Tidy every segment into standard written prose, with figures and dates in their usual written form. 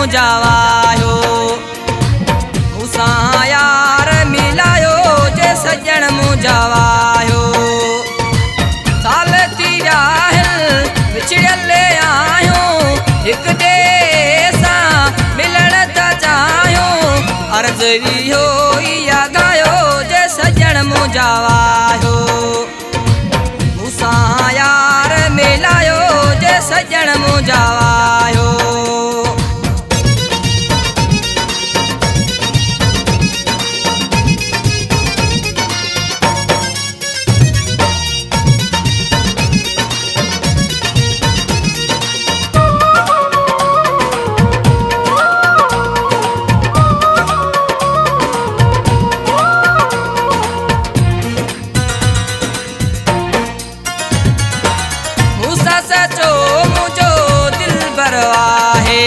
मुंहिंजा वायो मूंसां यार मिलायो जे सजण मुंहिंजा वायो साल थी विया विछड़ियल आहियूं हिक ॿिए सां मिलण था चाहियूं अर्ज़ इहो इहा गायो जे सजण मुंहिंजा वायो मूंसां यार मिलायो जे सजण मुंहिंजा वायो सचो मुझो दिल बरवाहे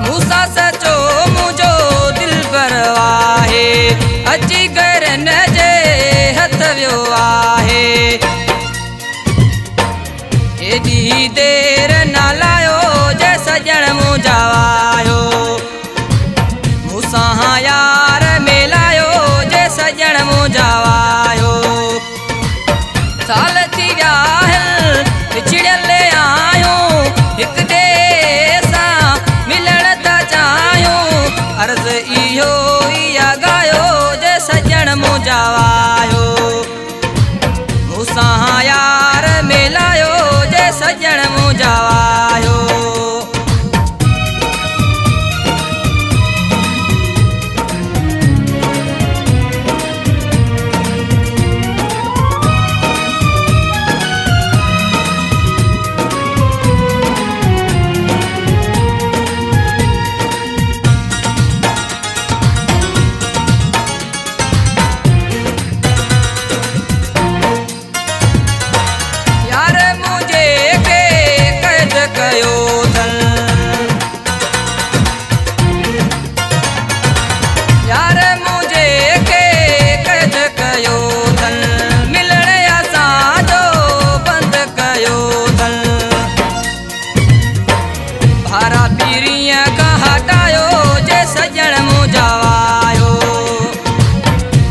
मूंसां सचो मुझो दिल बरवाहे अची गरन जे हथ वियो आहे एॾी देर न लायो जे सजण मुंहिंजा वायो मूंसां यार मिलायो जे सजण मुंहिंजा वायो साल थी विया विछड़ियल आहियूं हिक ॿिए सां मिलण था चाहियूं अर्ज़ इहो इहा गायो जे सजण मुंहिंजा वायो मूंसां यार मिलायो जे सजण मुंहिंजा वायो भारा पीरीअ खां हटायो जे सजण मुंहिंजा वायो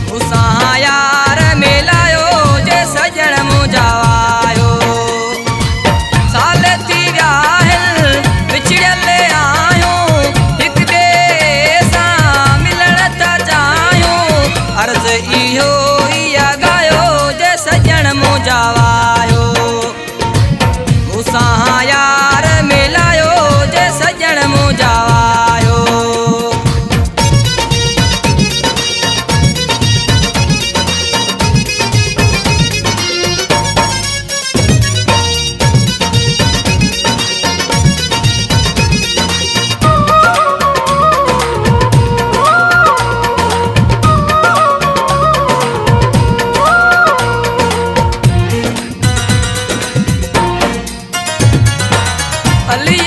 मूंसां यार मिलायो जे सजण मुंहिंजा वायो साल थी विया विछड़ियल आहियूं हिक ॿिए सां मिलण था चाहियूं अर्ज़ इहो इहा गायो जे सजण मुंहिंजा वायो मूंसां यार मिलायो जे सजण मुंहिंजा वायो अली